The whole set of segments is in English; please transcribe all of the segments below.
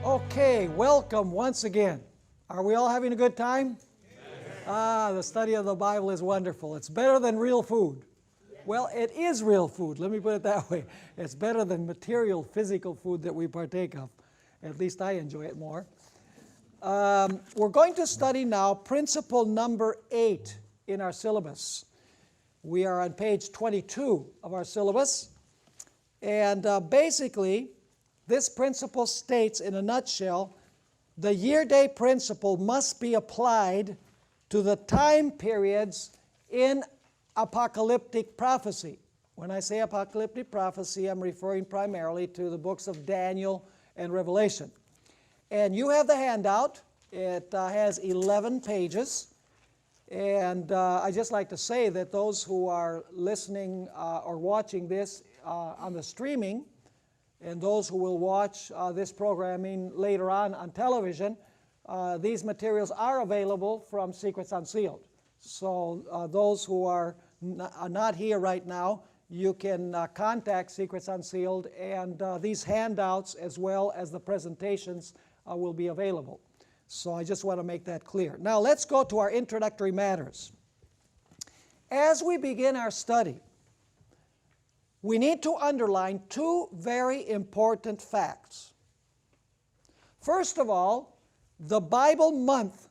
Okay, welcome once again. Are we all having a good time? Yes. The study of the Bible is wonderful. It's better than real food. Well, it is real food, let me put it that way. It's better than material, physical food that we partake of. At least I enjoy it more. We're going to study now principle number 8 in our syllabus. We are on page 22 of our syllabus. And basically, this principle states in a nutshell, the year-day principle must be applied to the time periods in apocalyptic prophecy. When I say apocalyptic prophecy, I'm referring primarily to the books of Daniel and Revelation. And you have the handout. It has 11 pages. And I'd just like to say that those who are listening or watching this on the streaming, and those who will watch this programming later on television, these materials are available from Secrets Unsealed. So those who are not here right now, you can contact Secrets Unsealed, and these handouts as well as the presentations will be available. So I just want to make that clear. Now let's go to our introductory matters. As we begin our study, we need to underline two very important facts. First of all, the Bible month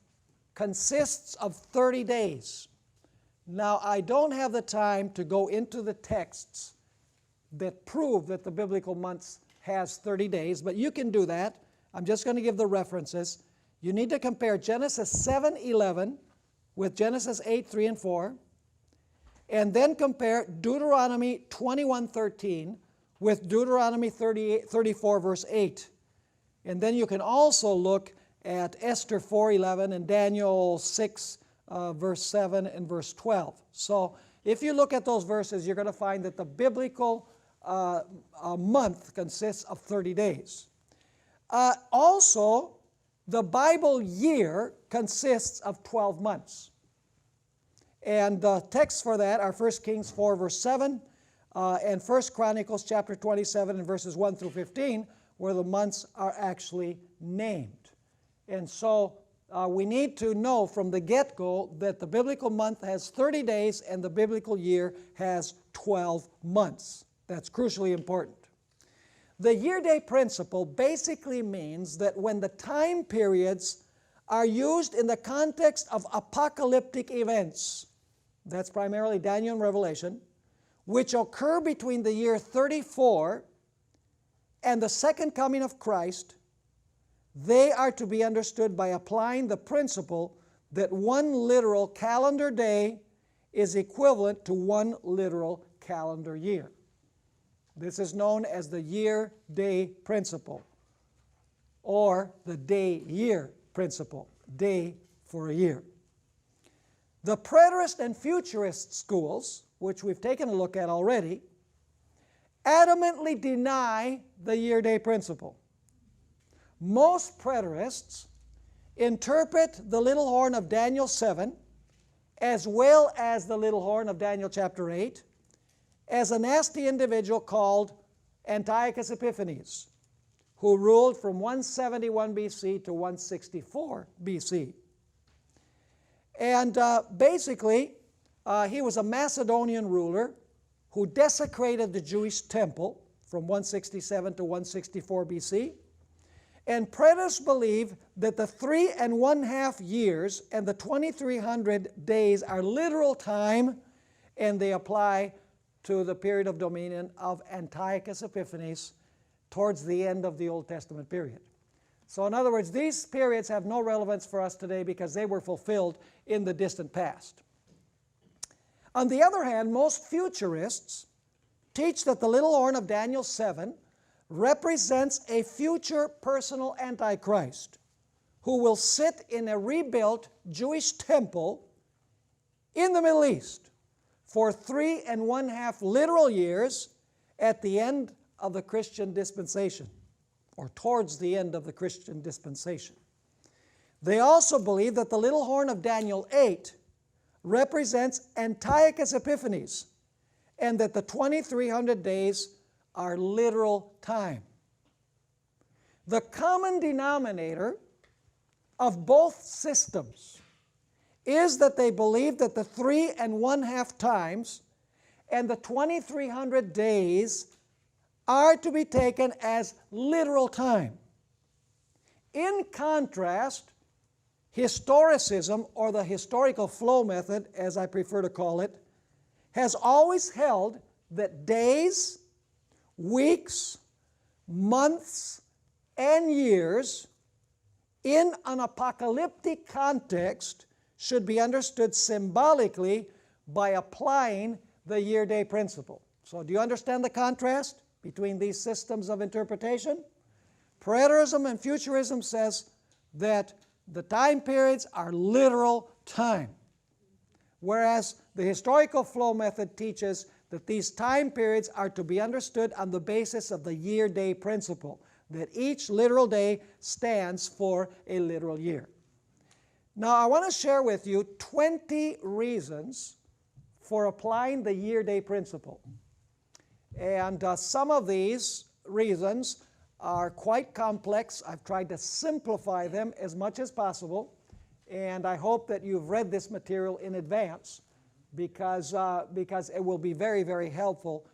consists of 30 days. Now, I don't have the time to go into the texts that prove that the biblical month has 30 days, but you can do that. I'm just going to give the references. You need to compare Genesis 7:11 with Genesis 8:3 and 4. And then compare Deuteronomy 21:13 with Deuteronomy 34 verse 8. And then you can also look at Esther 4:11 and Daniel 6 verse 7 and verse 12. So if you look at those verses, you're going to find that the biblical month consists of 30 days. Also, the Bible year consists of 12 months. And the texts for that are 1 Kings 4 verse 7 and 1 Chronicles chapter 27 and verses 1 through 15, where the months are actually named. And so we need to know from the get-go that the biblical month has 30 days and the biblical year has 12 months. That's crucially important. The year-day principle basically means that when the time periods are used in the context of apocalyptic events, that's primarily Daniel and Revelation, which occur between the year 34 and the second coming of Christ, they are to be understood by applying the principle that one literal calendar day is equivalent to one literal calendar year. This is known as the year-day principle, or the day-year principle, day for a year. The preterist and futurist schools, which we've taken a look at already, adamantly deny the year-day principle. Most preterists interpret the little horn of Daniel 7, as well as the little horn of Daniel chapter 8, as a nasty individual called Antiochus Epiphanes, who ruled from 171 BC to 164 BC. And basically, he was a Macedonian ruler who desecrated the Jewish temple from 167 to 164 BC. And preterists believe that the 3½ years and the 2300 days are literal time, and they apply to the period of dominion of Antiochus Epiphanes towards the end of the Old Testament period. So in other words, these periods have no relevance for us today because they were fulfilled in the distant past. On the other hand, most futurists teach that the little horn of Daniel 7 represents a future personal Antichrist who will sit in a rebuilt Jewish temple in the Middle East for 3½ literal years at the end of the Christian dispensation, or towards the end of the Christian dispensation. They also believe that the little horn of Daniel 8 represents Antiochus Epiphanes, and that the 2300 days are literal time. The common denominator of both systems is that they believe that the 3 1/2 times and the 2300 days are to be taken as literal time. In contrast, historicism, or the historical flow method, as I prefer to call it, has always held that days, weeks, months, and years in an apocalyptic context should be understood symbolically by applying the year-day principle. So do you understand the contrast between these systems of interpretation? Preterism and futurism says that the time periods are literal time, whereas the historical flow method teaches that these time periods are to be understood on the basis of the year-day principle, that each literal day stands for a literal year. Now, I want to share with you 20 reasons for applying the year-day principle. And some of these reasons are quite complex. I've tried to simplify them as much as possible, and I hope that you've read this material in advance because it will be very, very helpful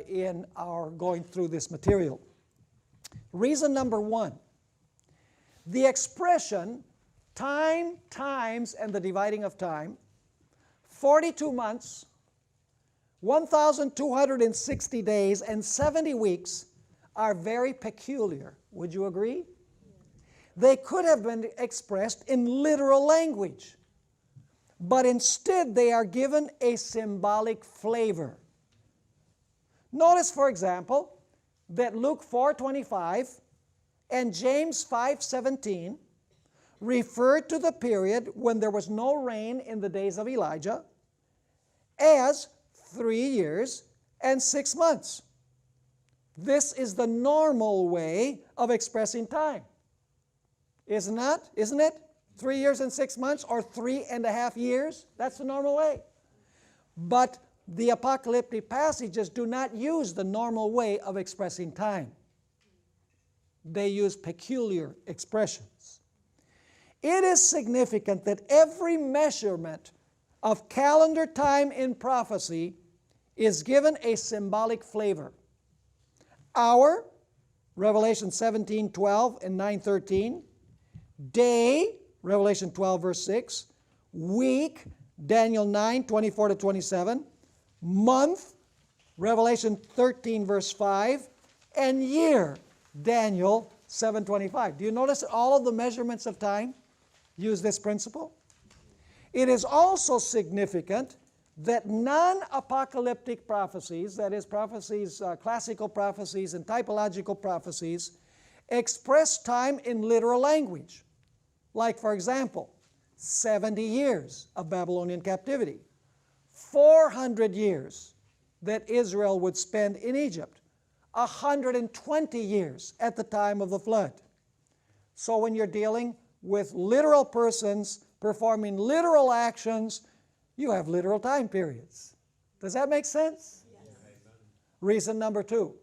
in our going through this material. Reason number 1, the expression time, times, and the dividing of time, 42 months, 1,260 days, and 70 weeks are very peculiar. Would you agree? They could have been expressed in literal language, but instead they are given a symbolic flavor. Notice, for example, that Luke 4:25 and James 5:17 refer to the period when there was no rain in the days of Elijah as 3 years and 6 months. This is the normal way of expressing time. Isn't it? 3 years and 6 months, or 3.5 years? That's the normal way. But the apocalyptic passages do not use the normal way of expressing time. They use peculiar expressions. It is significant that every measurement of calendar time in prophecy is given a symbolic flavor. Hour, Revelation 17:12 and 9:13. Day, Revelation 12, verse 6. Week, Daniel 9:24 to 27. Month, Revelation 13, verse 5. And year, Daniel 7:25. Do you notice all of the measurements of time use this principle? It is also significant that non-apocalyptic prophecies, that is prophecies, classical prophecies and typological prophecies, express time in literal language. Like, for example, 70 years of Babylonian captivity, 400 years that Israel would spend in Egypt, 120 years at the time of the flood. So when you're dealing with literal persons performing literal actions, you have literal time periods. Does that make sense? Yes. Reason number 2.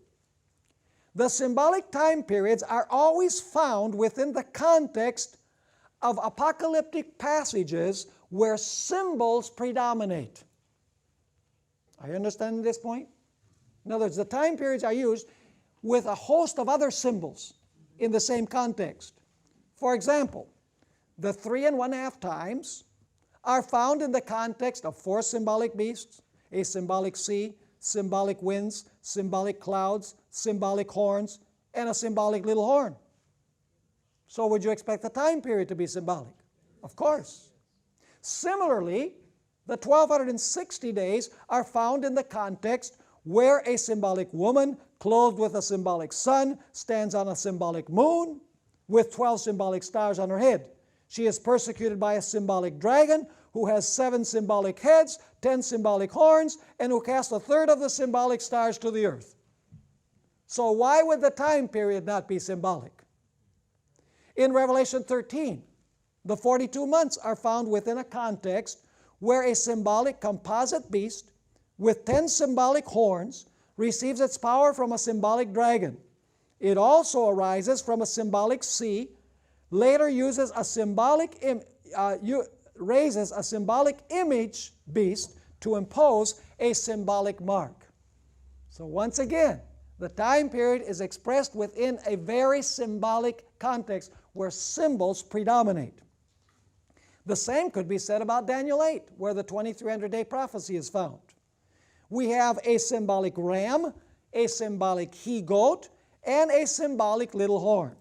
The symbolic time periods are always found within the context of apocalyptic passages where symbols predominate. Are you understanding this point? In other words, the time periods are used with a host of other symbols in the same context. For example, the 3 1/2 times are found in the context of 4 symbolic beasts, a symbolic sea, symbolic winds, symbolic clouds, symbolic horns, and a symbolic little horn. So would you expect the time period to be symbolic? Of course. Similarly, the 1,260 days are found in the context where a symbolic woman clothed with a symbolic sun stands on a symbolic moon with 12 symbolic stars on her head. She is persecuted by a symbolic dragon who has 7 symbolic heads, 10 symbolic horns, and who casts 1/3 of the symbolic stars to the earth. So why would the time period not be symbolic? In Revelation 13, the 42 months are found within a context where a symbolic composite beast with 10 symbolic horns receives its power from a symbolic dragon. It also arises from a symbolic sea, later uses a symbolic raises a symbolic image beast to impose a symbolic mark. So once again, the time period is expressed within a very symbolic context where symbols predominate. The same could be said about Daniel 8, where the 2300-day prophecy is found. We have a symbolic ram, a symbolic he-goat, and a symbolic little horn.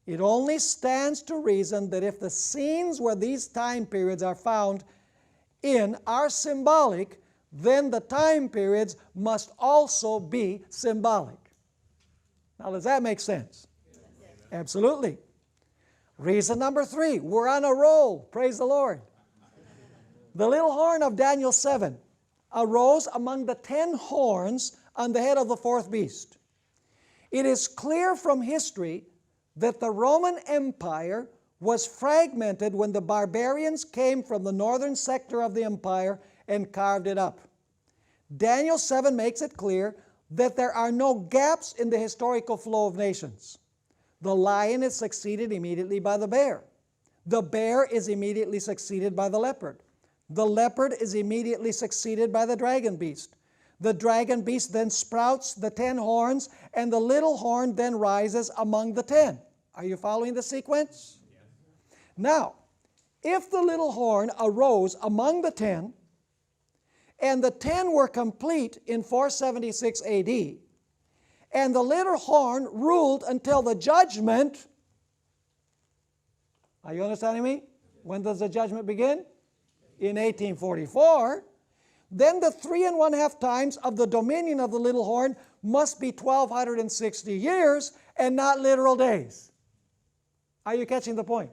It only stands to reason that if the scenes where these time periods are found in are symbolic, then the time periods must also be symbolic. Now, does that make sense? Yes. Absolutely. Reason number 3, we're on a roll. Praise the Lord. The little horn of Daniel 7 arose among the 10 horns on the head of the fourth beast. It is clear from history that the Roman Empire was fragmented when the barbarians came from the northern sector of the empire and carved it up. Daniel 7 makes it clear that there are no gaps in the historical flow of nations. The lion is succeeded immediately by the bear. The bear is immediately succeeded by the leopard. The leopard is immediately succeeded by the dragon beast. The dragon beast then sprouts the 10 horns, and the little horn then rises among the 10. Are you following the sequence? Yes. Now, if the little horn arose among the 10, and the 10 were complete in 476 AD, and the little horn ruled until the judgment, are you understanding me? When does the judgment begin? In 1844. Then the 3½ times of the dominion of the little horn must be 1260 years and not literal days. Are you catching the point?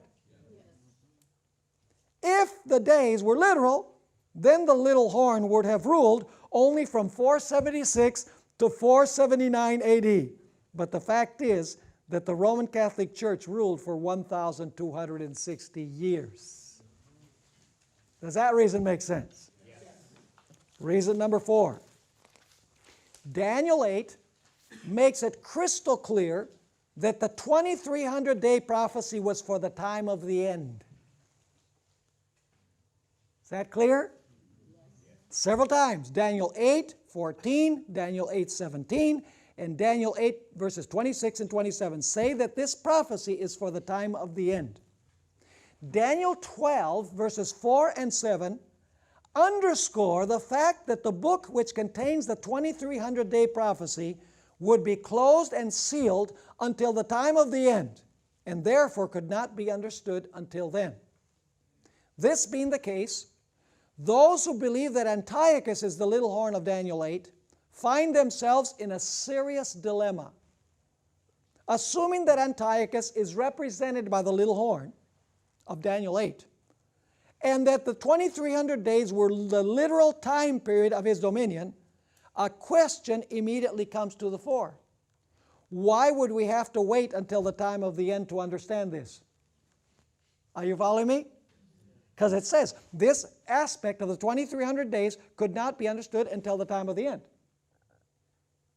If the days were literal, then the little horn would have ruled only from 476 to 479 AD. But the fact is that the Roman Catholic Church ruled for 1,260 years. Does that reason make sense? Yes. Reason number 4. Daniel 8 makes it crystal clear that the 2300-day prophecy was for the time of the end. Is that clear? Several times. Daniel 8:14, Daniel 8:17, and Daniel 8 verses 26 and 27 say that this prophecy is for the time of the end. Daniel 12 verses 4 and 7 underscore the fact that the book which contains the 2300-day prophecy would be closed and sealed until the time of the end, and therefore could not be understood until then. This being the case, those who believe that Antiochus is the little horn of Daniel 8 find themselves in a serious dilemma. Assuming that Antiochus is represented by the little horn of Daniel 8, and that the 2300 days were the literal time period of his dominion, a question immediately comes to the fore. Why would we have to wait until the time of the end to understand this? Are you following me? Because it says this aspect of the 2300 days could not be understood until the time of the end.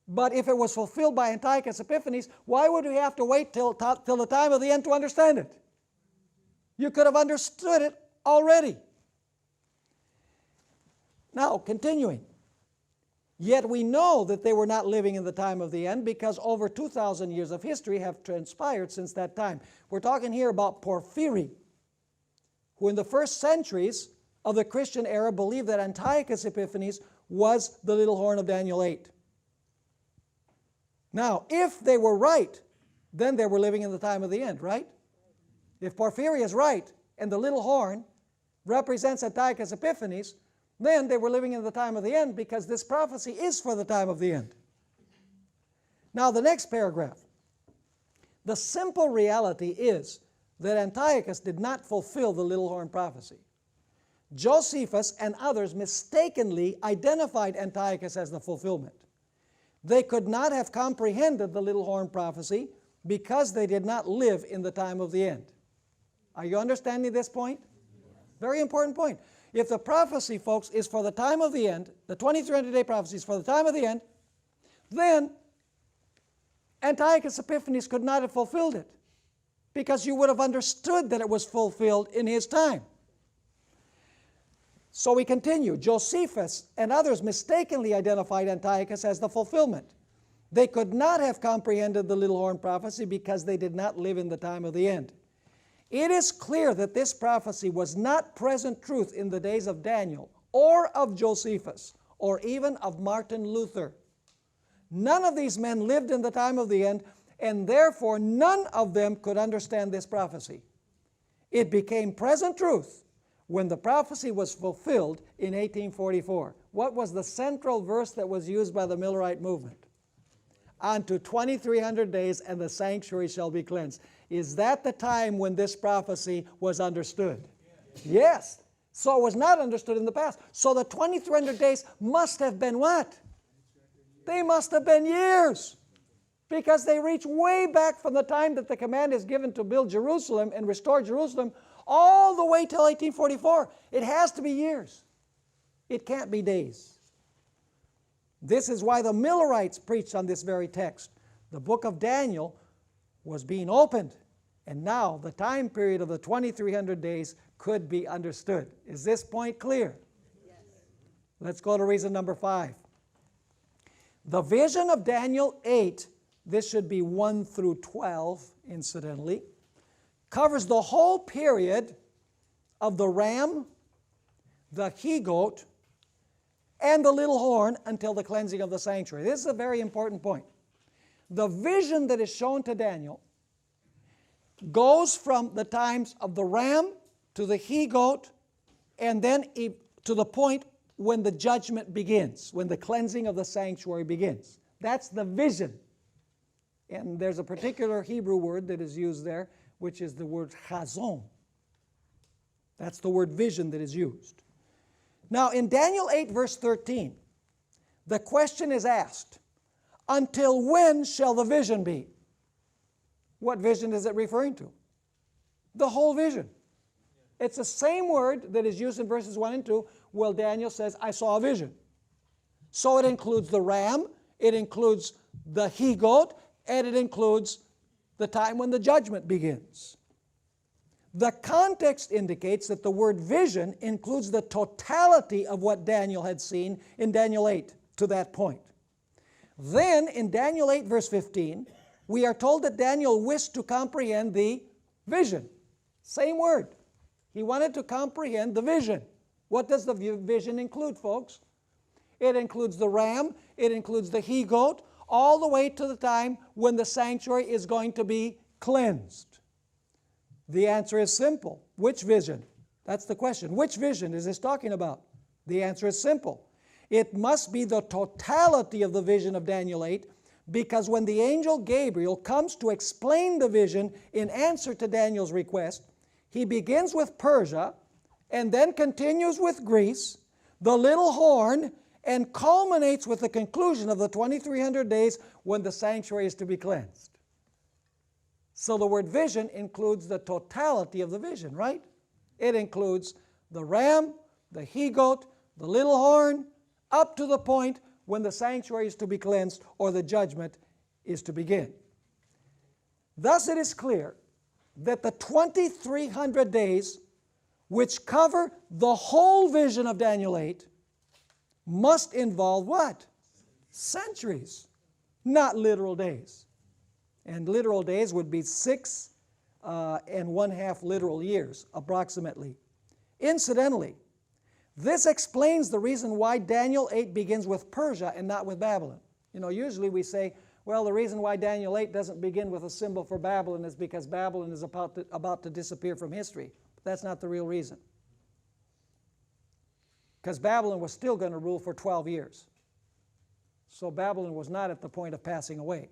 But if it was fulfilled by Antiochus Epiphanes, why would we have to wait till the time of the end to understand it? You could have understood it already. Now, continuing. Yet we know that they were not living in the time of the end because over 2,000 years of history have transpired since that time. We're talking here about Porphyry, who in the first centuries of the Christian era believed that Antiochus Epiphanes was the little horn of Daniel 8. Now, if they were right, then they were living in the time of the end, right? If Porphyry is right, and the little horn represents Antiochus Epiphanes, then they were living in the time of the end because this prophecy is for the time of the end. Now, the next paragraph. The simple reality is that Antiochus did not fulfill the little horn prophecy. Josephus and others mistakenly identified Antiochus as the fulfillment. They could not have comprehended the little horn prophecy because they did not live in the time of the end. Are you understanding this point? Very important point. If the prophecy, folks, is for the time of the end, the 2300-day prophecy is for the time of the end, then Antiochus Epiphanes could not have fulfilled it, because you would have understood that it was fulfilled in his time. So we continue. Josephus and others mistakenly identified Antiochus as the fulfillment. They could not have comprehended the little horn prophecy because they did not live in the time of the end. It is clear that this prophecy was not present truth in the days of Daniel or of Josephus or even of Martin Luther. None of these men lived in the time of the end, and therefore none of them could understand this prophecy. It became present truth when the prophecy was fulfilled in 1844. What was the central verse that was used by the Millerite movement? Unto 2300 days and the sanctuary shall be cleansed. Is that the time when this prophecy was understood? Yes. So it was not understood in the past. So the 2300 days must have been what? They must have been years, because they reach way back from the time that the command is given to build Jerusalem and restore Jerusalem all the way till 1844. It has to be years. It can't be days. This is why the Millerites preached on this very text. The book of Daniel was being opened, and now the time period of the 2300 days could be understood. Is this point clear? Yes. Let's go to reason number 5. The vision of Daniel 8, this should be 1 through 12, incidentally, covers the whole period of the ram, the he-goat, and the little horn until the cleansing of the sanctuary. This is a very important point. The vision that is shown to Daniel goes from the times of the ram to the he-goat, and then to the point when the judgment begins, when the cleansing of the sanctuary begins. That's the vision. And there's a particular Hebrew word that is used there, which is the word chazon. That's the word vision that is used. Now, in Daniel 8, verse 13, the question is asked, until when shall the vision be? What vision is it referring to? The whole vision. It's the same word that is used in verses 1 and 2, where Daniel says, I saw a vision. So it includes the ram, it includes the he-goat, and it includes the time when the judgment begins. The context indicates that the word vision includes the totality of what Daniel had seen in Daniel 8 to that point. Then, in Daniel 8, verse 15, we are told that Daniel wished to comprehend the vision. Same word. He wanted to comprehend the vision. What does the vision include, folks? It includes the ram, it includes the he-goat, all the way to the time when the sanctuary is going to be cleansed. The answer is simple. Which vision? That's the question. Which vision is this talking about? The answer is simple. It must be the totality of the vision of Daniel 8, because when the angel Gabriel comes to explain the vision in answer to Daniel's request, he begins with Persia and then continues with Greece, the little horn, and culminates with the conclusion of the 2300 days when the sanctuary is to be cleansed. So the word vision includes the totality of the vision, right? It includes the ram, the he-goat, the little horn, up to the point when the sanctuary is to be cleansed or the judgment is to begin. Thus it is clear that the 2300 days, which cover the whole vision of Daniel 8, must involve what? Centuries, not literal days. And literal days would be 6 1/2 literal years, approximately. Incidentally, this explains the reason why Daniel 8 begins with Persia and not with Babylon. You know, usually we say, well, the reason why Daniel 8 doesn't begin with a symbol for Babylon is because Babylon is about to disappear from history. But that's not the real reason. Because Babylon was still going to rule for 12 years. So Babylon was not at the point of passing away.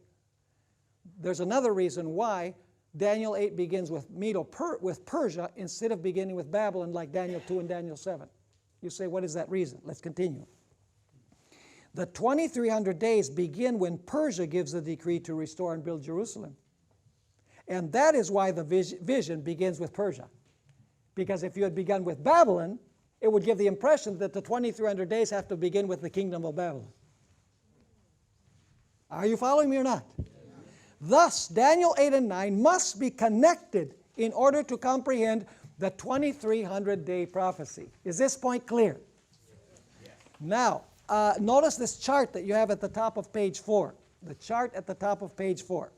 There's another reason why Daniel 8 begins with Persia instead of beginning with Babylon like Daniel 2 and Daniel 7. You say, what is that reason? Let's continue. The 2300 days begin when Persia gives the decree to restore and build Jerusalem. And that is why the vision begins with Persia. Because if you had begun with Babylon, it would give the impression that the 2300 days have to begin with the kingdom of Babylon. Are you following me or not? Thus, Daniel 8 and 9 must be connected in order to comprehend the 2300-day prophecy. Is this point clear? Now, notice this chart that you have at the top of page 4. The chart at the top of page 4.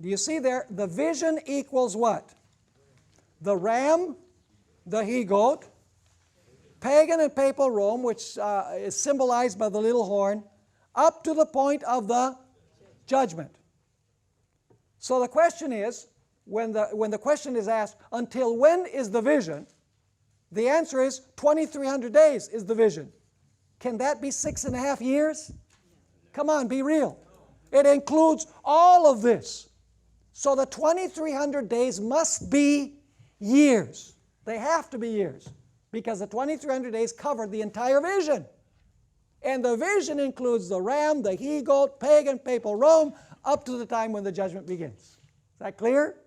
Do you see there? The vision equals what? The ram, the he-goat, pagan and papal Rome, which is symbolized by the little horn, up to the point of the judgment. So the question is, when the question is asked, until when is the vision? The answer is 2,300 days is the vision. Can that be 6.5 years? Come on, be real. It includes all of this. So the 2,300 days must be years. They have to be years, because the 2,300 days cover the entire vision. And the vision includes the ram, the he-goat, pagan, papal Rome, up to the time when the judgment begins. Is that clear?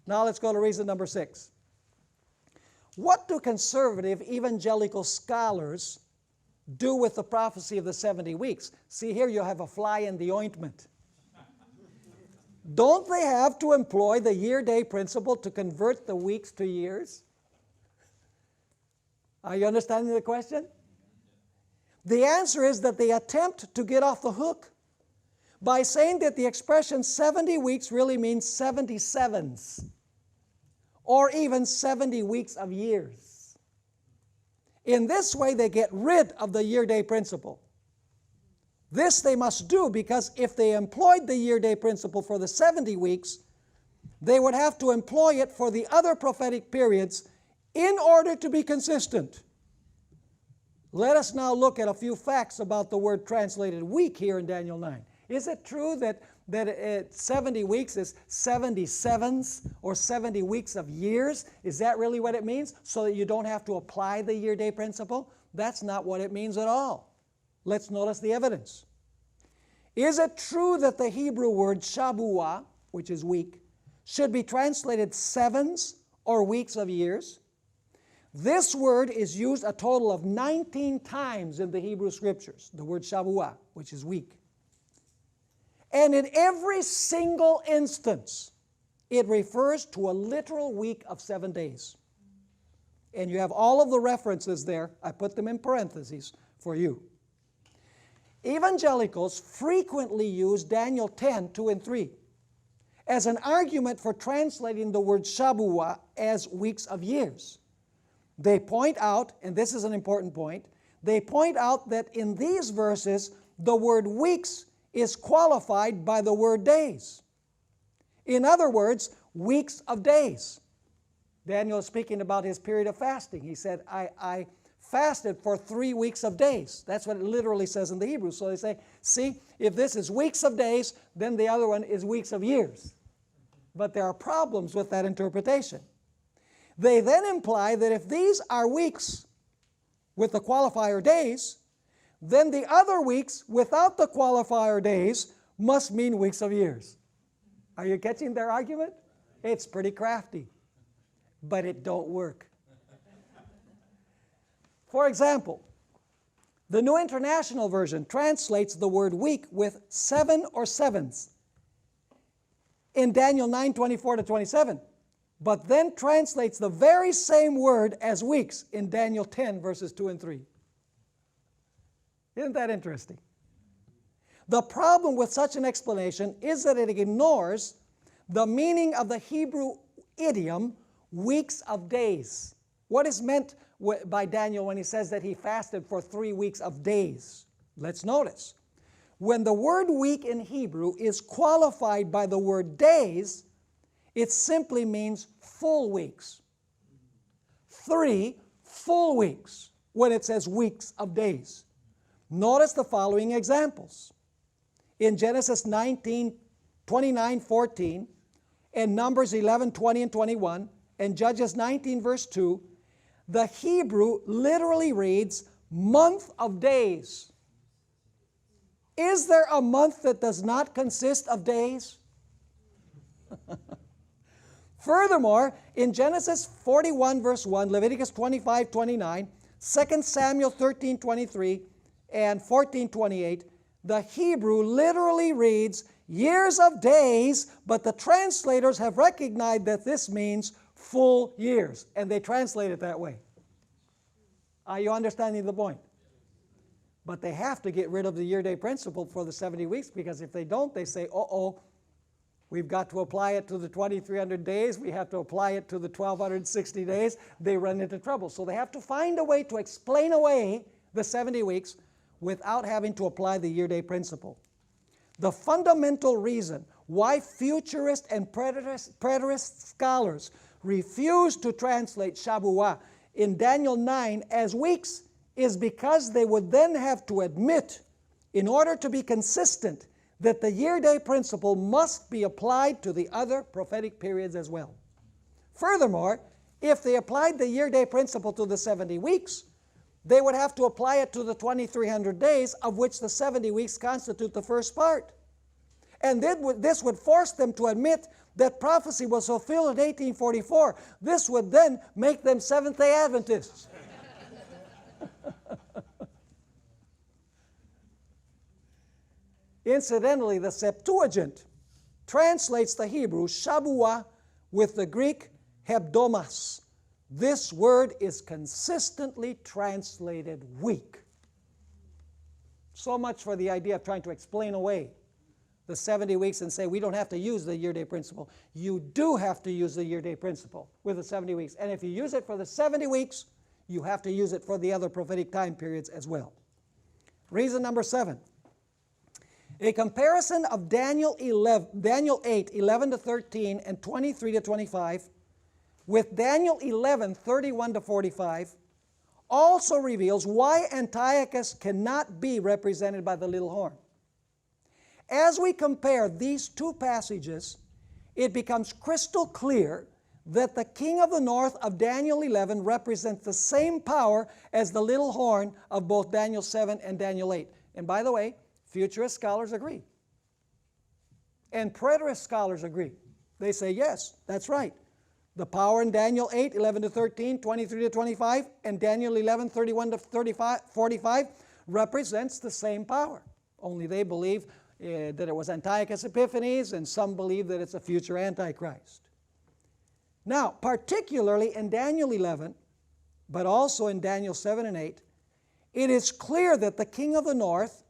Now let's go to reason number 6. What do conservative evangelical scholars do with the prophecy of the 70 weeks? See, here you have a fly in the ointment. Don't they have to employ the year-day principle to convert the weeks to years? Are you understanding the question? The answer is that they attempt to get off the hook by saying that the expression 70 weeks really means 77s, or even 70 weeks of years. In this way, they get rid of the year-day principle. This they must do because if they employed the year-day principle for the 70 weeks, they would have to employ it for the other prophetic periods in order to be consistent. Let us now look at a few facts about the word translated week here in Daniel 9. Is it true that 70 weeks is 77s or 70 weeks of years? Is that really what it means? So that you don't have to apply the year-day principle? That's not what it means at all. Let's notice the evidence. Is it true that the Hebrew word Shabuah, which is week, should be translated sevens or weeks of years? This word is used a total of 19 times in the Hebrew Scriptures, the word Shabuah, which is week. And in every single instance, it refers to a literal week of 7 days. And you have all of the references there. I put them in parentheses for you. Evangelicals frequently use Daniel 10, 2 and 3 as an argument for translating the word Shabuah as weeks of years. They point out, and this is an important point, they point out that in these verses, the word weeks is qualified by the word days. In other words, weeks of days. Daniel is speaking about his period of fasting. He said, I fasted for 3 weeks of days. That's what it literally says in the Hebrew. So they say, see, if this is weeks of days, then the other one is weeks of years. But there are problems with that interpretation. They then imply that if these are weeks with the qualifier days, then the other weeks without the qualifier days must mean weeks of years. Are you catching their argument? It's pretty crafty, but it don't work. For example, the New International Version translates the word week with 7 or sevens in Daniel 9, 24 to 27, but then translates the very same word as weeks in Daniel 10, verses 2 and 3. Isn't that interesting? The problem with such an explanation is that it ignores the meaning of the Hebrew idiom, weeks of days. What is meant by Daniel when he says that he fasted for 3 weeks of days? Let's notice. When the word week in Hebrew is qualified by the word days, it simply means full weeks. 3 full weeks when it says weeks of days. Notice the following examples. In Genesis 19, 29, 14, and Numbers 11, 20, and 21, and Judges 19, verse 2, the Hebrew literally reads, month of days. Is there a month that does not consist of days? Furthermore, in Genesis 41, verse 1, Leviticus 25, 29, 2 Samuel 13, 23, and 14:28, the Hebrew literally reads, years of days, but the translators have recognized that this means full years, and they translate it that way. Are you understanding the point? But they have to get rid of the year-day principle for the 70 weeks, because if they don't, they say, uh-oh, we've got to apply it to the 2,300 days. We have to apply it to the 1,260 days. They run into trouble. So they have to find a way to explain away the 70 weeks without having to apply the year-day principle. The fundamental reason why futurist and preterist scholars refuse to translate Shavuot in Daniel 9 as weeks is because they would then have to admit, in order to be consistent, that the year-day principle must be applied to the other prophetic periods as well. Furthermore, if they applied the year-day principle to the 70 weeks, they would have to apply it to the 2,300 days, of which the 70 weeks constitute the first part. And this would force them to admit that prophecy was fulfilled in 1844. This would then make them Seventh-day Adventists. Incidentally, the Septuagint translates the Hebrew Shavuah with the Greek hebdomas. This word is consistently translated week. So much for the idea of trying to explain away the 70 weeks and say we don't have to use the year-day principle. You do have to use the year-day principle with the 70 weeks. And if you use it for the 70 weeks, you have to use it for the other prophetic time periods as well. Reason number 7. A comparison of Daniel 8, 11 to 13 and 23 to 25 with Daniel 11, 31 to 45 also reveals why Antiochus cannot be represented by the little horn. As we compare these two passages, it becomes crystal clear that the king of the north of Daniel 11 represents the same power as the little horn of both Daniel 7 and Daniel 8. And by the way, futurist scholars agree. And preterist scholars agree. They say, yes, that's right. The power in Daniel 8, 11 to 13, 23 to 25, and Daniel 11, 31 to 45 represents the same power. Only they believe that it was Antiochus Epiphanes, and some believe that it's a future Antichrist. Now, particularly in Daniel 11, but also in Daniel 7 and 8, it is clear that the king of the north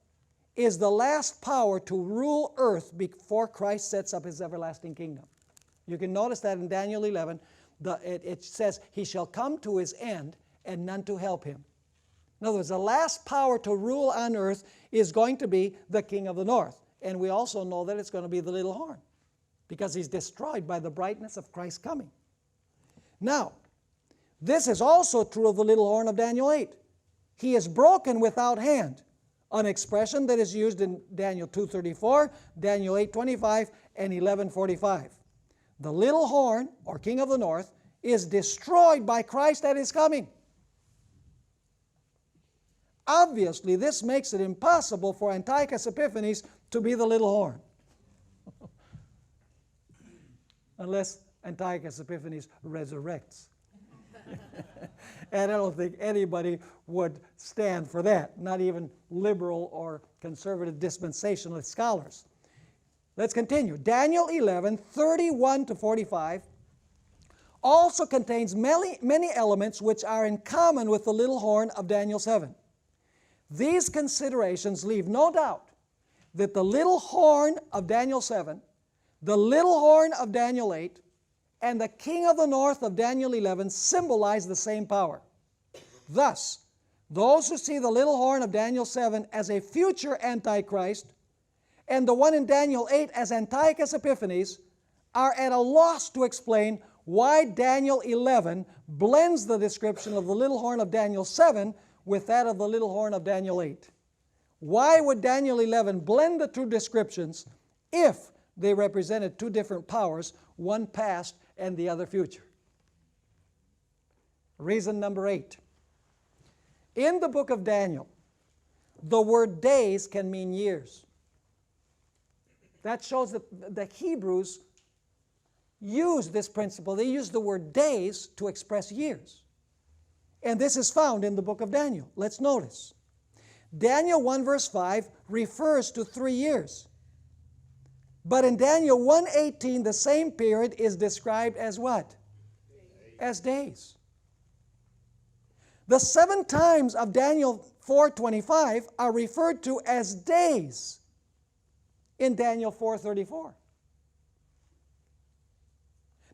is the last power to rule earth before Christ sets up his everlasting kingdom. You can notice that in Daniel 11, it says, he shall come to his end and none to help him. In other words, the last power to rule on earth is going to be the king of the north. And we also know that it's going to be the little horn, because he's destroyed by the brightness of Christ's coming. Now, this is also true of the little horn of Daniel 8. He is broken without hand, an expression that is used in Daniel 2:34, Daniel 8:25, and 11:45. The little horn, or king of the north, is destroyed by Christ at his coming. Obviously, this makes it impossible for Antiochus Epiphanes to be the little horn. Unless Antiochus Epiphanes resurrects. And I don't think anybody would stand for that, not even liberal or conservative dispensationalist scholars. Let's continue. Daniel 11, 31 to 45 also contains many elements which are in common with the little horn of Daniel 7. These considerations leave no doubt that the little horn of Daniel 7, the little horn of Daniel 8, and the king of the north of Daniel 11 symbolize the same power. Thus, those who see the little horn of Daniel 7 as a future Antichrist and the one in Daniel 8 as Antiochus Epiphanes are at a loss to explain why Daniel 11 blends the description of the little horn of Daniel 7 with that of the little horn of Daniel 8. Why would Daniel 11 blend the two descriptions if they represented two different powers, one past and the other future? Reason number 8. In the book of Daniel, the word days can mean years. That shows that the Hebrews used this principle. They used the word days to express years. And this is found in the book of Daniel. Let's notice. Daniel 1 verse 5 refers to 3 years. But in Daniel 1:18, the same period is described as what? As days. The 7 times of Daniel 4:25 are referred to as days in Daniel 4:34.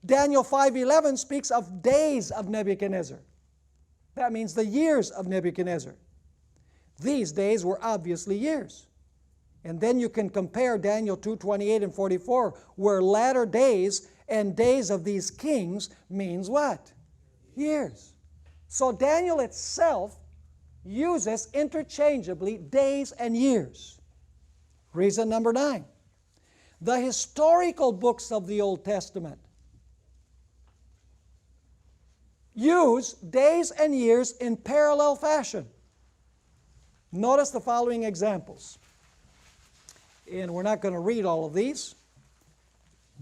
Daniel 5:11 speaks of days of Nebuchadnezzar. That means the years of Nebuchadnezzar. These days were obviously years. And then you can compare Daniel 2:28 and 44, where latter days and days of these kings means what? Years. So Daniel itself uses interchangeably days and years. Reason number 9. The historical books of the Old Testament use days and years in parallel fashion. Notice the following examples. And we're not going to read all of these,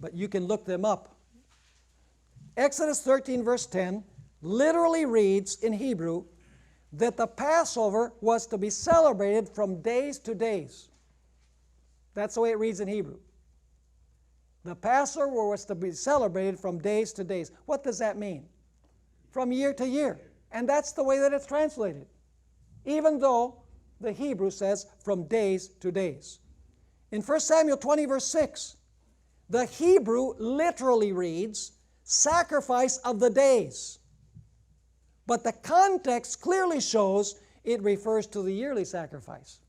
but you can look them up. Exodus 13 verse 10 literally reads in Hebrew that the Passover was to be celebrated from days to days. That's the way it reads in Hebrew. The Passover was to be celebrated from days to days. What does that mean? From year to year. And that's the way that it's translated, even though the Hebrew says from days to days. In 1 Samuel 20 verse 6, the Hebrew literally reads, sacrifice of the days. But the context clearly shows it refers to the yearly sacrifice.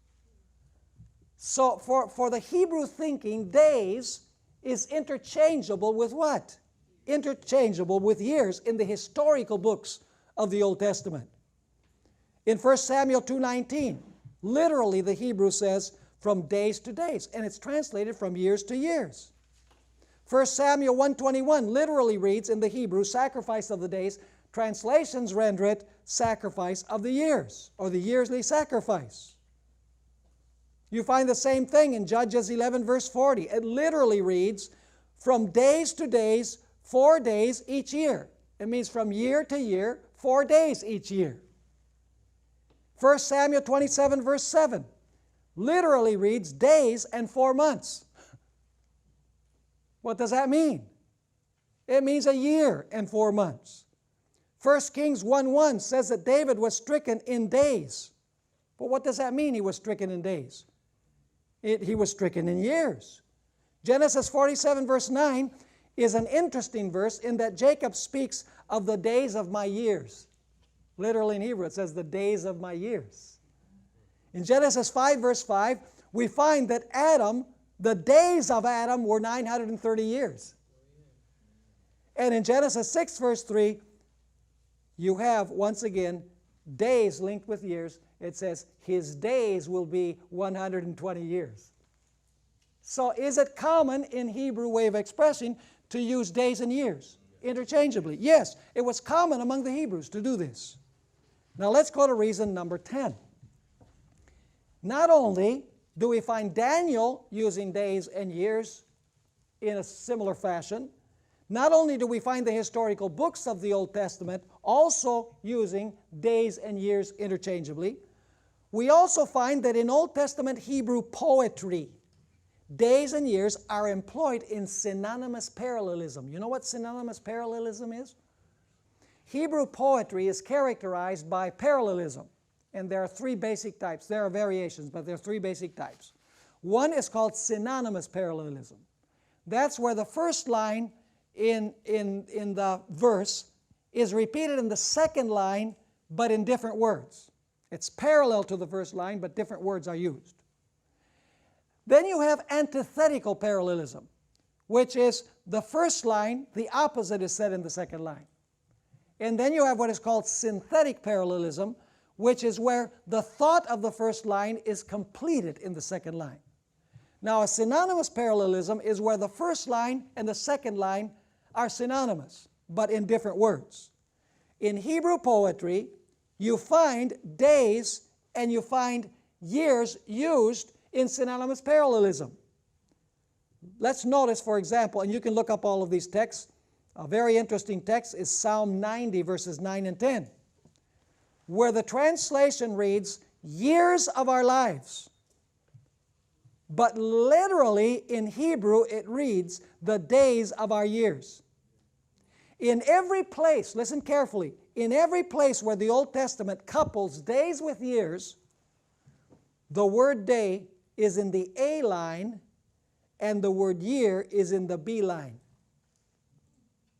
So for the Hebrew thinking, days is interchangeable with what? Interchangeable with years in the historical books of the Old Testament. In 1 Samuel 2:19, literally the Hebrew says from days to days, and it's translated from years to years. 1 Samuel 1:21 literally reads in the Hebrew, sacrifice of the days. Translations render it sacrifice of the years, or the yearly sacrifice. You find the same thing in Judges 11 verse 40. It literally reads, from days to days, 4 days each year. It means from year to year, 4 days each year. 1 Samuel 27 verse 7 literally reads days and 4 months. What does that mean? It means a year and 4 months. 1 Kings 1:1 says that David was stricken in days. But what does that mean, he was stricken in days? He was stricken in years. Genesis 47 verse 9 is an interesting verse in that Jacob speaks of the days of my years. Literally in Hebrew it says the days of my years. In Genesis 5 verse 5 we find that Adam, the days of Adam were 930 years. And in Genesis 6 verse 3 you have once again days linked with years. It says his days will be 120 years. So is it common in Hebrew way of expressing to use days and years interchangeably? Yes, it was common among the Hebrews to do this. Now let's go to reason number 10. Not only do we find Daniel using days and years in a similar fashion, not only do we find the historical books of the Old Testament also using days and years interchangeably, we also find that in Old Testament Hebrew poetry, days and years are employed in synonymous parallelism. You know what synonymous parallelism is? Hebrew poetry is characterized by parallelism. And there are 3 basic types. There are variations, but there are 3 basic types. One is called synonymous parallelism. That's where the first line in the verse is repeated in the second line, but in different words. It's parallel to the first line, but different words are used. Then you have antithetical parallelism, which is the first line, the opposite is said in the second line. And then you have what is called synthetic parallelism, which is where the thought of the first line is completed in the second line. Now, a synonymous parallelism is where the first line and the second line are synonymous, but in different words. In Hebrew poetry, you find days and you find years used in synonymous parallelism. Let's notice, for example, and you can look up all of these texts. A very interesting text is Psalm 90, verses 9 and 10, where the translation reads, years of our lives. but literally in Hebrew it reads, the days of our years. In every place, listen carefully, in every place where the Old Testament couples days with years, the word day is in the A line and the word year is in the B line.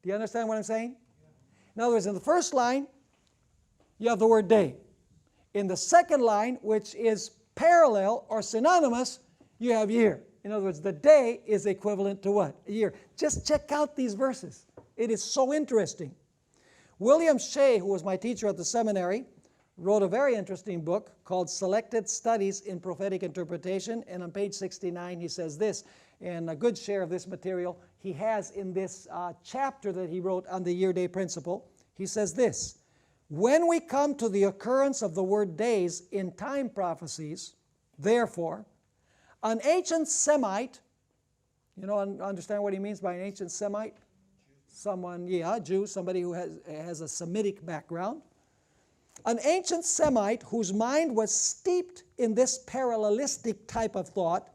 Do you understand what I'm saying? In other words, in the first line, you have the word day. In the second line, which is parallel or synonymous, you have year. In other words, the day is equivalent to what? A year. Just check out these verses. It is so interesting. William Shea, who was my teacher at the seminary, wrote a very interesting book called Selected Studies in Prophetic Interpretation, and on page 69 he says this, and a good share of this material he has in this chapter that he wrote on the year-day principle. He says this, when we come to the occurrence of the word days in time prophecies, therefore, an ancient Semite, you know, understand what he means by an ancient Semite? Someone, Jew, somebody who has a Semitic background. An ancient Semite whose mind was steeped in this parallelistic type of thought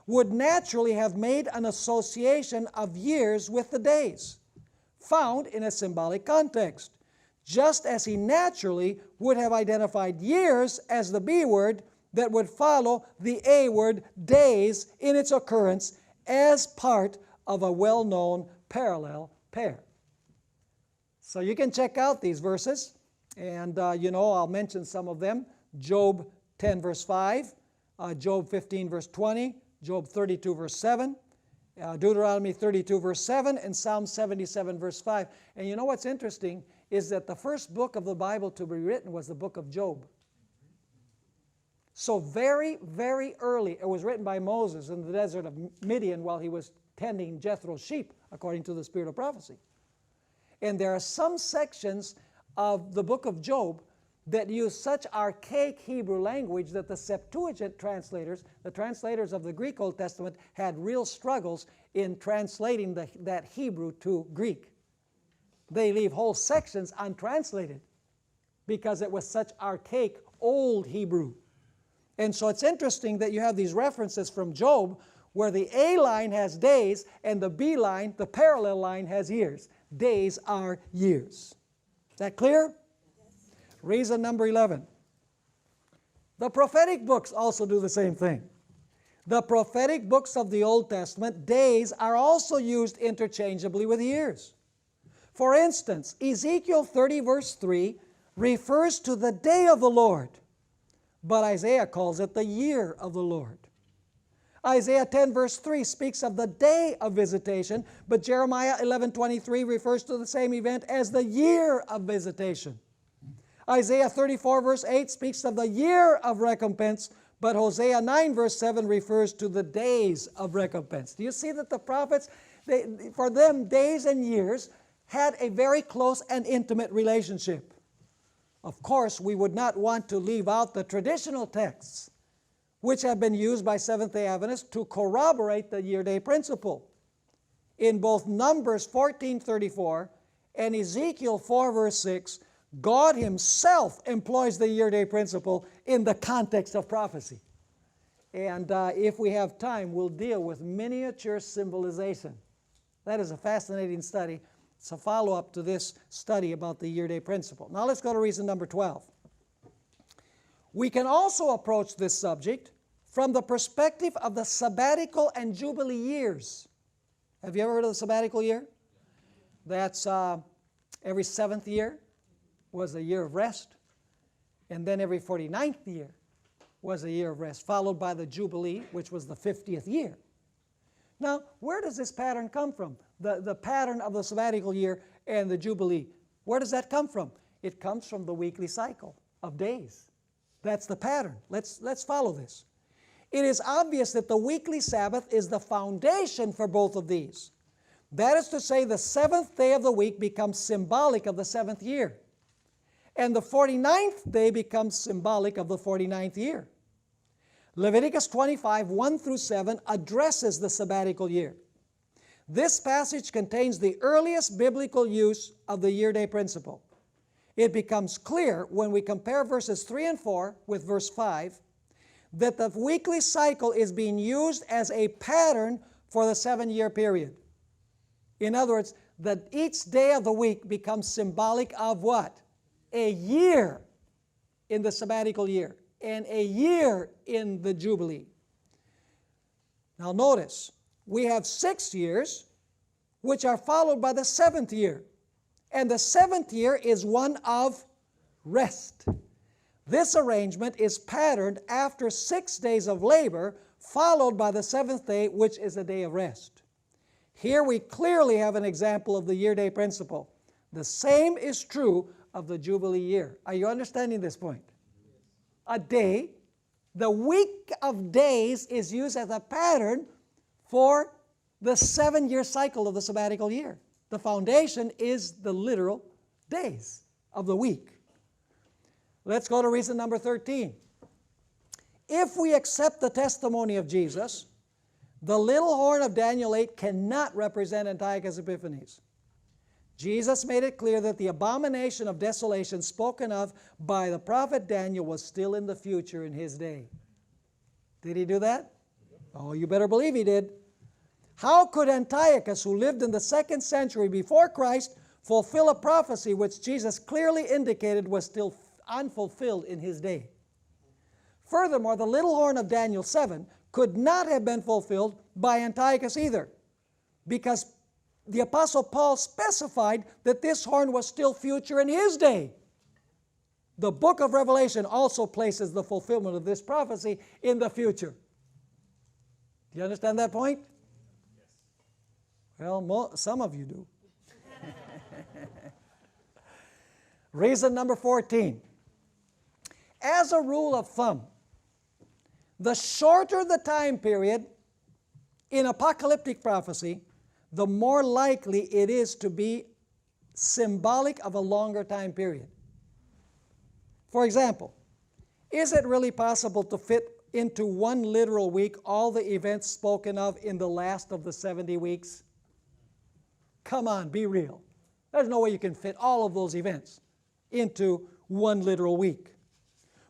would naturally have made an association of years with the days, found in a symbolic context, just as he naturally would have identified years as the B word that would follow the A word, days, in its occurrence as part of a well-known parallel pair. So you can check out these verses, and you know, I'll mention some of them. Job 10 verse 5, Job 15 verse 20, Job 32 verse 7, Deuteronomy 32 verse 7, and Psalm 77 verse 5. And you know what's interesting is that the first book of the Bible to be written was the book of Job. So very, very early, it was written by Moses in the desert of Midian while he was tending Jethro's sheep, according to the spirit of prophecy. And there are some sections of the book of Job that use such archaic Hebrew language that the Septuagint translators, the translators of the Greek Old Testament, had real struggles in translating that Hebrew to Greek. They leave whole sections untranslated because it was such archaic old Hebrew. And so it's interesting that you have these references from Job where the A line has days and the B line, the parallel line, has years. Days are years. Is that clear? Yes. Reason number 11. The prophetic books also do the same thing. The prophetic books of the Old Testament, days are also used interchangeably with years. For instance, Ezekiel 30 verse 3 refers to the day of the Lord, but Isaiah calls it the year of the Lord. Isaiah 10 verse 3 speaks of the day of visitation, but Jeremiah 11:23 refers to the same event as the year of visitation. Isaiah 34 verse 8 speaks of the year of recompense, but Hosea 9 verse 7 refers to the days of recompense. Do you see that the prophets, for them, days and years had a very close and intimate relationship? Of course, we would not want to leave out the traditional texts which have been used by Seventh-day Adventists to corroborate the year-day principle. In both Numbers 14:34 and Ezekiel 4 verse 6, God Himself employs the year-day principle in the context of prophecy. And if we have time, we'll deal with miniature symbolization. That is a fascinating study. It's a follow-up to this study about the year-day principle. Now let's go to reason number 12. We can also approach this subject from the perspective of the sabbatical and jubilee years. Have you ever heard of the sabbatical year? That's every 7th year was a year of rest, and then every 49th year was a year of rest, followed by the jubilee, which was the 50th year. Now, where does this pattern come from? The pattern of the sabbatical year and the jubilee. Where does that come from? It comes from the weekly cycle of days. That's the pattern. Let's follow this. It is obvious that the weekly Sabbath is the foundation for both of these. That is to say, the 7th day of the week becomes symbolic of the 7th year, and the 49th day becomes symbolic of the 49th year. Leviticus 25, 1 through 7 addresses the sabbatical year. This passage contains the earliest biblical use of the year-day principle. It becomes clear when we compare verses 3 and 4 with verse 5 that the weekly cycle is being used as a pattern for the 7-year period. In other words, that each day of the week becomes symbolic of what? A year in the sabbatical year and a year in the Jubilee. Now notice, we have 6 years which are followed by the 7th year. And the 7th year is one of rest. This arrangement is patterned after 6 days of labor, followed by the 7th day, which is a day of rest. Here we clearly have an example of the year-day principle. The same is true of the Jubilee year. Are you understanding this point? A day, the week of days is used as a pattern for the 7-year cycle of the sabbatical year. The foundation is the literal days of the week. Let's go to reason number 13. If we accept the testimony of Jesus, the little horn of Daniel 8 cannot represent Antiochus Epiphanes. Jesus made it clear that the abomination of desolation spoken of by the prophet Daniel was still in the future in his day. Did he do that? Oh, you better believe he did. How could Antiochus, who lived in the 2nd century before Christ, fulfill a prophecy which Jesus clearly indicated was still unfulfilled in his day? Furthermore, the little horn of Daniel 7 could not have been fulfilled by Antiochus either, because the Apostle Paul specified that this horn was still future in his day. The book of Revelation also places the fulfillment of this prophecy in the future. Do you understand that point? Well, some of you do. Reason number 14. As a rule of thumb, the shorter the time period in apocalyptic prophecy, the more likely it is to be symbolic of a longer time period. For example, is it really possible to fit into one literal week all the events spoken of in the last of the 70 weeks? Come on, be real. There's no way you can fit all of those events into one literal week.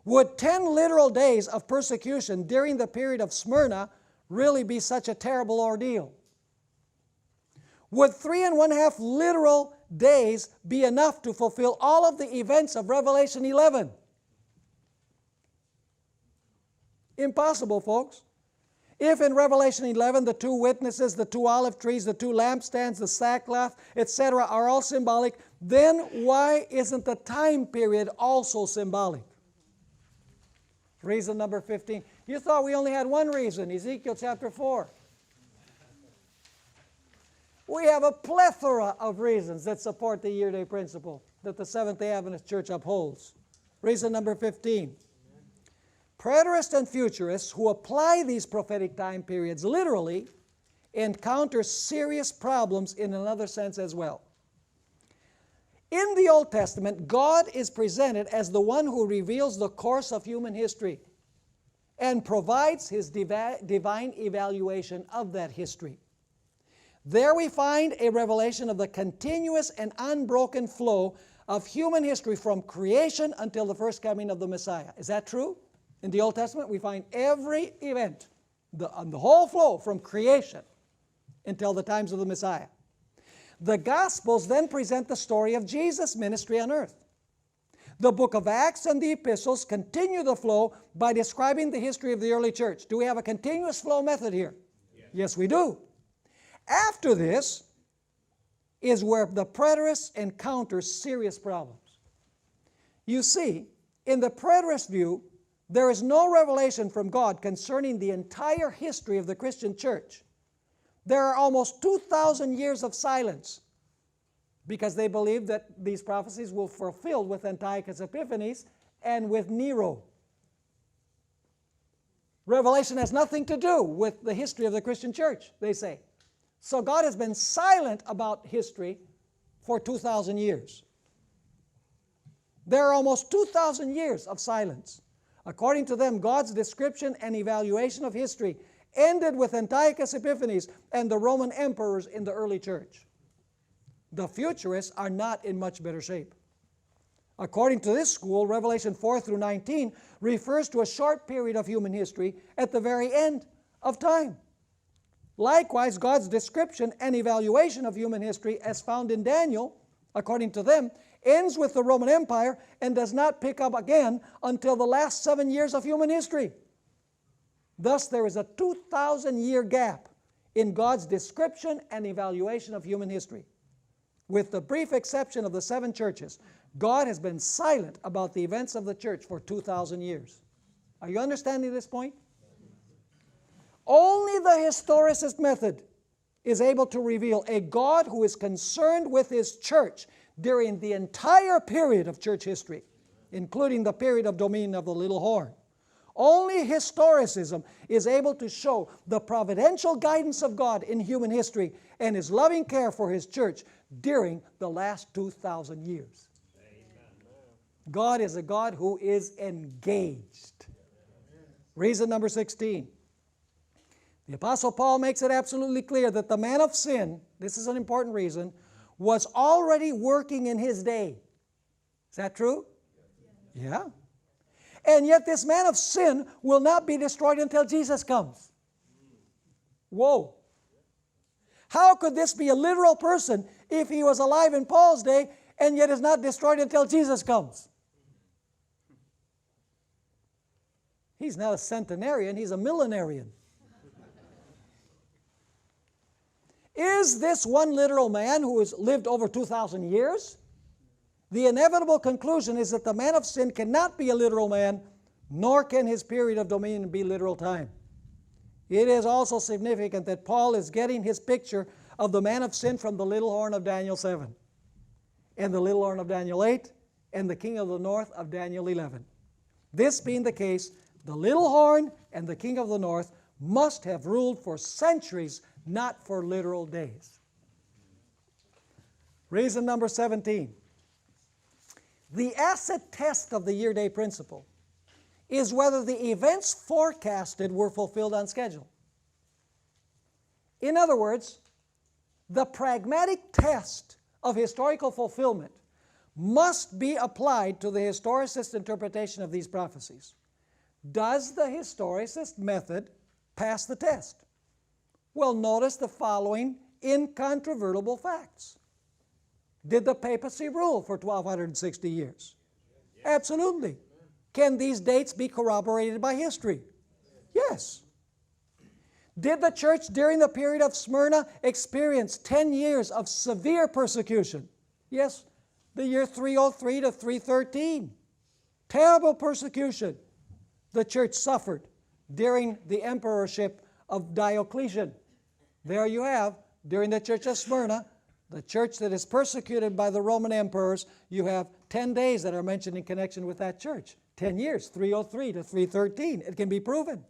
Would 10 literal days of persecution during the period of Smyrna really be such a terrible ordeal? Would 3½ literal days be enough to fulfill all of the events of Revelation 11? Impossible, folks. If in Revelation 11 the 2 witnesses, the 2 olive trees, the 2 lampstands, the sackcloth, etc. are all symbolic, then why isn't the time period also symbolic? Reason number 15. You thought we only had one reason, Ezekiel chapter 4. We have a plethora of reasons that support the year-day principle that the Seventh-day Adventist Church upholds. Reason number 15. Preterists and futurists who apply these prophetic time periods literally encounter serious problems in another sense as well. In the Old Testament, God is presented as the one who reveals the course of human history and provides His divine evaluation of that history. There we find a revelation of the continuous and unbroken flow of human history from creation until the first coming of the Messiah. Is that true? In the Old Testament, we find every event, the whole flow from creation until the times of the Messiah. The Gospels then present the story of Jesus' ministry on earth. The book of Acts and the epistles continue the flow by describing the history of the early church. Do we have a continuous flow method here? Yes, we do. After this is where the preterists encounter serious problems. You see, in the preterist view, there is no revelation from God concerning the entire history of the Christian church. There are almost 2,000 years of silence because they believe that these prophecies will fulfill with Antiochus Epiphanes and with Nero. Revelation has nothing to do with the history of the Christian church, they say. So God has been silent about history for 2,000 years. There are almost 2,000 years of silence. According to them, God's description and evaluation of history ended with Antiochus Epiphanes and the Roman emperors in the early church. The futurists are not in much better shape. According to this school, Revelation 4 through 19 refers to a short period of human history at the very end of time. Likewise, God's description and evaluation of human history as found in Daniel, according to them, ends with the Roman Empire and does not pick up again until the last 7 years of human history. Thus, there is a 2,000-year gap in God's description and evaluation of human history. With the brief exception of the 7 churches, God has been silent about the events of the church for 2,000 years. Are you understanding this point? Only the historicist method is able to reveal a God who is concerned with His church during the entire period of church history, including the period of dominion of the little horn. Only historicism is able to show the providential guidance of God in human history and His loving care for His church during the last 2,000 years. God is a God who is engaged. Reason number 16. The Apostle Paul makes it absolutely clear that the man of sin, this is an important reason, was already working in his day. Is that true? Yeah. And yet this man of sin will not be destroyed until Jesus comes. Whoa. How could this be a literal person if he was alive in Paul's day and yet is not destroyed until Jesus comes? He's not a centenarian, he's a millenarian. Is this one literal man who has lived over 2,000 years? The inevitable conclusion is that the man of sin cannot be a literal man, nor can his period of dominion be literal time. It is also significant that Paul is getting his picture of the man of sin from the little horn of Daniel 7, and the little horn of Daniel 8, and the king of the north of Daniel 11. This being the case, the little horn and the king of the north must have ruled for centuries, not for literal days. Reason number 17. The acid test of the year-day principle is whether the events forecasted were fulfilled on schedule. In other words, the pragmatic test of historical fulfillment must be applied to the historicist interpretation of these prophecies. Does the historicist method pass the test? Well, notice the following incontrovertible facts. Did the papacy rule for 1,260 years? Yes. Absolutely. Can these dates be corroborated by history? Yes. Did the church during the period of Smyrna experience 10 years of severe persecution? Yes. The year 303 to 313. Terrible persecution the church suffered during the emperorship of Diocletian. There you have, during the church of Smyrna, the church that is persecuted by the Roman emperors, you have 10 days that are mentioned in connection with that church. 10 years, 303 to 313. It can be proven.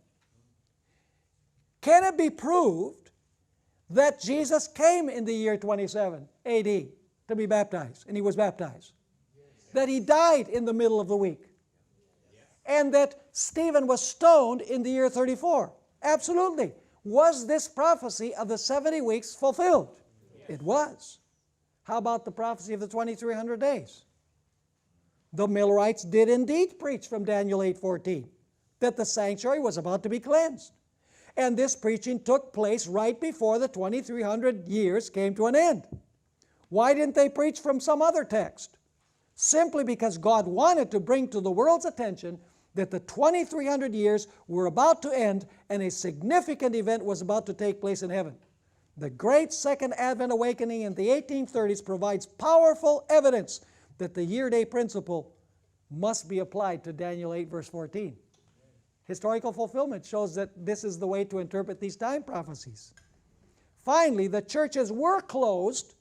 Can it be proved that Jesus came in the year 27 AD to be baptized, and He was baptized? Yes. That He died in the middle of the week? Yes. And that Stephen was stoned in the year 34? Absolutely. Was this prophecy of the 70 weeks fulfilled? Yes. It was. How about the prophecy of the 2,300 days? The Millerites did indeed preach from Daniel 8:14 that the sanctuary was about to be cleansed. And this preaching took place right before the 2,300 years came to an end. Why didn't they preach from some other text? Simply because God wanted to bring to the world's attention that the 2,300 years were about to end and a significant event was about to take place in heaven. The great Second Advent awakening in the 1830s provides powerful evidence that the year-day principle must be applied to Daniel 8 verse 14. Historical fulfillment shows that this is the way to interpret these time prophecies. Finally, the churches were closed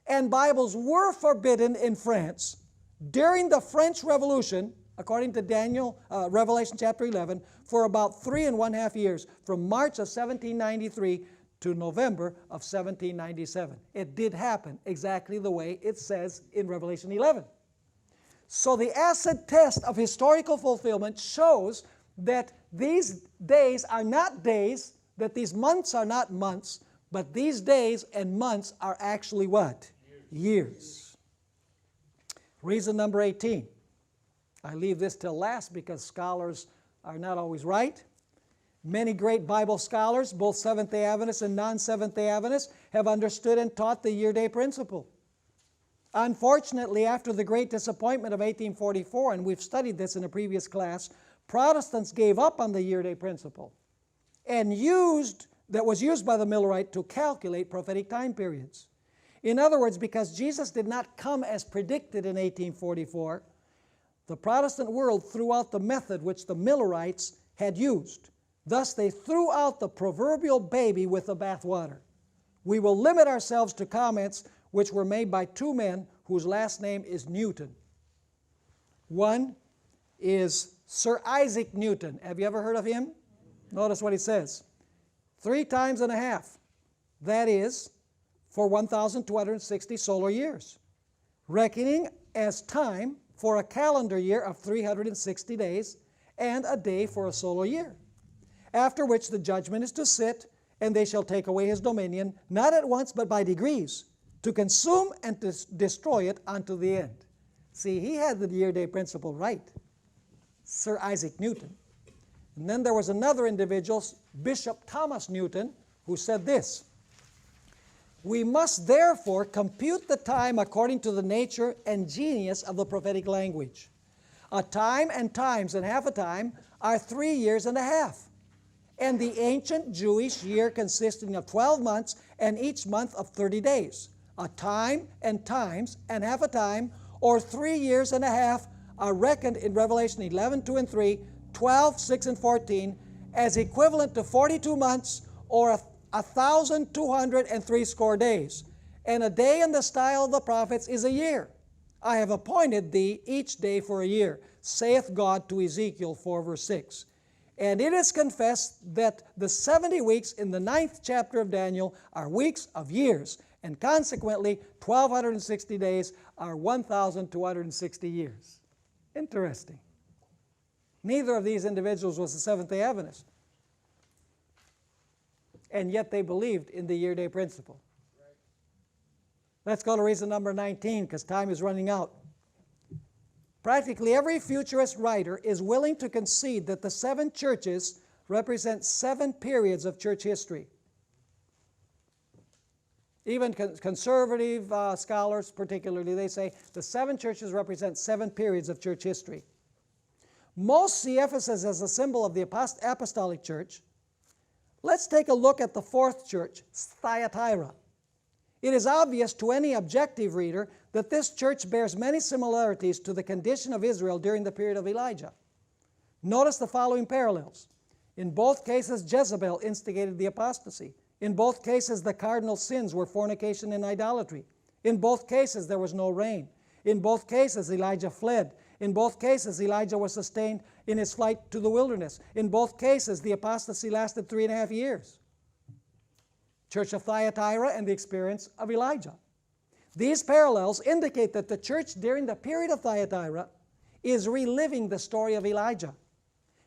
and Bibles were forbidden in France during the French Revolution, according to Revelation chapter 11, for about 3.5 years, from March of 1793 to November of 1797. It did happen exactly the way it says in Revelation 11. So the acid test of historical fulfillment shows that these days are not days, that these months are not months, but these days and months are actually what? Years. Reason number 18. I leave this till last because scholars are not always right. Many great Bible scholars, both Seventh-day Adventists and non-Seventh-day Adventists, have understood and taught the year-day principle. Unfortunately, after the great disappointment of 1844, and we've studied this in a previous class, Protestants gave up on the year-day principle and was used by the Millerite to calculate prophetic time periods. In other words, because Jesus did not come as predicted in 1844, the Protestant world threw out the method which the Millerites had used. Thus, they threw out the proverbial baby with the bathwater. We will limit ourselves to comments which were made by two men whose last name is Newton. One is Sir Isaac Newton. Have you ever heard of him? Notice what he says. 3 times and a half. That is for 1,260 solar years, reckoning as time for a calendar year of 360 days and a day for a solar year. After which the judgment is to sit, and they shall take away his dominion, not at once but by degrees, to consume and to destroy it unto the end. See, he had the year-day principle right, Sir Isaac Newton. And then there was another individual, Bishop Thomas Newton, who said this: we must therefore compute the time according to the nature and genius of the prophetic language. A time and times and half a time are 3 years and a half. And the ancient Jewish year consisting of 12 months and each month of 30 days. A time and times and half a time, or 3 years and a half, are reckoned in Revelation 11, 2 and 3, 12, 6 and 14, as equivalent to 42 months, or 1,260 days. And a day in the style of the prophets is a year. I have appointed thee each day for a year, saith God to Ezekiel 4, verse 6. And it is confessed that the 70 weeks in the 9th chapter of Daniel are weeks of years, and consequently 1,260 days are 1,260 years. Interesting. Neither of these individuals was a Seventh-day Adventist, and yet they believed in the year-day principle. Let's go to reason number 19, because time is running out. Practically every futurist writer is willing to concede that the 7 churches represent 7 periods of church history. Even conservative scholars particularly, they say the 7 churches represent 7 periods of church history. Most see Ephesus as a symbol of the apostolic church. Let's take a look at the 4th church, Thyatira. It is obvious to any objective reader that this church bears many similarities to the condition of Israel during the period of Elijah. Notice the following parallels. In both cases, Jezebel instigated the apostasy. In both cases, the cardinal sins were fornication and idolatry. In both cases, there was no rain. In both cases, Elijah fled. In both cases, Elijah was sustained in his flight to the wilderness. In both cases, the apostasy lasted 3.5 years. Church of Thyatira and the experience of Elijah. These parallels indicate that the church during the period of Thyatira is reliving the story of Elijah.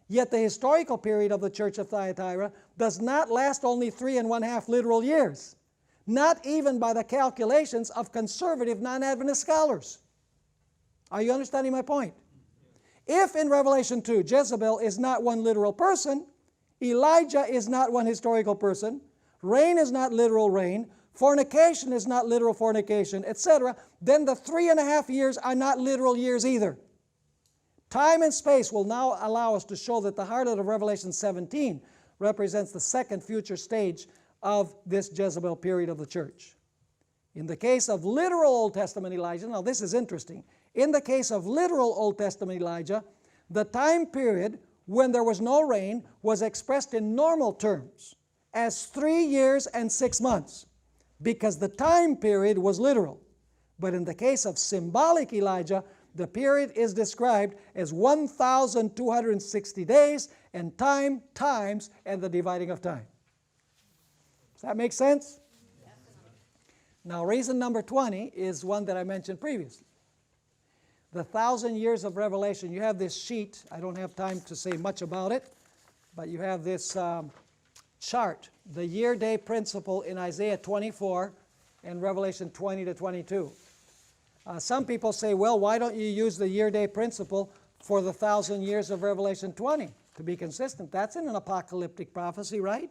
Yet the historical period of the church of Thyatira does not last only 3.5 literal years, not even by the calculations of conservative non-Adventist scholars. Are you understanding my point? If in Revelation 2 Jezebel is not one literal person, Elijah is not one historical person, rain is not literal rain, fornication is not literal fornication, etc., then the 3.5 years are not literal years either. Time and space will now allow us to show that the harlot of Revelation 17 represents the second future stage of this Jezebel period of the church. In the case of literal Old Testament Elijah, now this is interesting. In the case of literal Old Testament Elijah, the time period when there was no rain was expressed in normal terms as 3 years and 6 months, because the time period was literal. But in the case of symbolic Elijah, the period is described as 1,260 days and time, times, and the dividing of time. Does that make sense? Now, reason number 20 is one that I mentioned previously. The 1,000 years of Revelation. You have this sheet. I don't have time to say much about it, but you have this chart, the year-day principle in Isaiah 24 and Revelation 20 to 22. Some people say, well, why don't you use the year-day principle for the 1,000 years of Revelation 20 to be consistent? That's in an apocalyptic prophecy, right?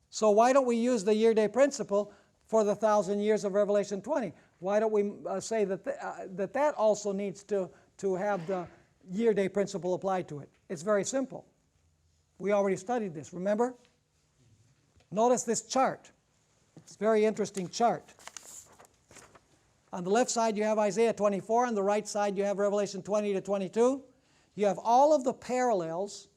So why don't we use the year-day principle for the 1,000 years of Revelation 20? Why don't we say that that also needs to have the year-day principle applied to it? It's very simple. We already studied this, remember? Notice this chart. It's a very interesting chart. On the left side you have Isaiah 24, on the right side you have Revelation 20 to 22. You have all of the parallels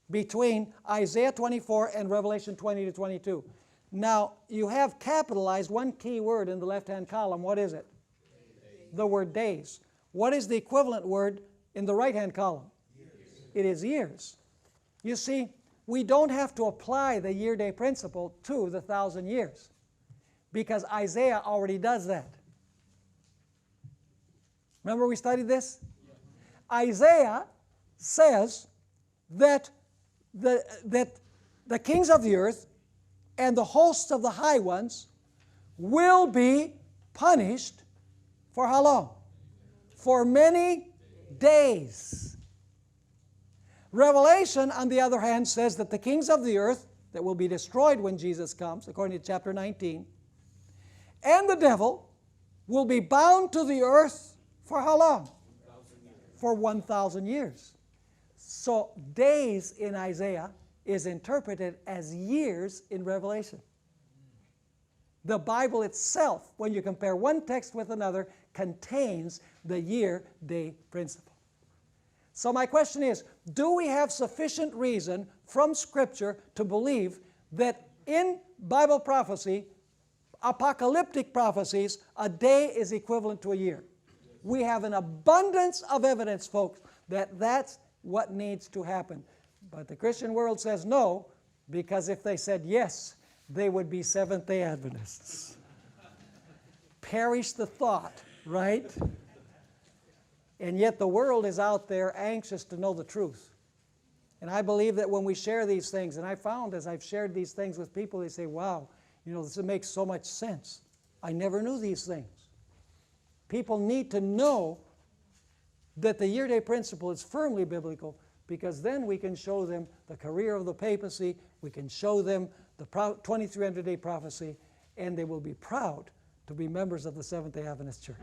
between Isaiah 24 and Revelation 20 to 22. Now, you have capitalized one key word in the left-hand column. What is it? Days. The word days. What is the equivalent word in the right-hand column? Years. It is years. You see, we don't have to apply the year-day principle to the 1,000 years because Isaiah already does that. Remember we studied this? Yeah. Isaiah says that the kings of the earth and the hosts of the high ones will be punished for how long? For many days. Revelation, on the other hand, says that the kings of the earth that will be destroyed when Jesus comes, according to chapter 19, and the devil will be bound to the earth for how long? 1,000 years. For 1,000 years. So days in Isaiah is interpreted as years in Revelation. The Bible itself, when you compare one text with another, contains the year-day principle. So my question is, do we have sufficient reason from Scripture to believe that in Bible prophecy, apocalyptic prophecies, a day is equivalent to a year? We have an abundance of evidence, folks, that that's what needs to happen. But the Christian world says no, because if they said yes, they would be Seventh-day Adventists. Perish the thought, right? And yet the world is out there anxious to know the truth. And I believe that when we share these things, and I found as I've shared these things with people, they say, wow, you know, this makes so much sense. I never knew these things. People need to know that the year-day principle is firmly biblical, because then we can show them the career of the papacy, we can show them the 2300-day prophecy, and they will be proud to be members of the Seventh-day Adventist Church.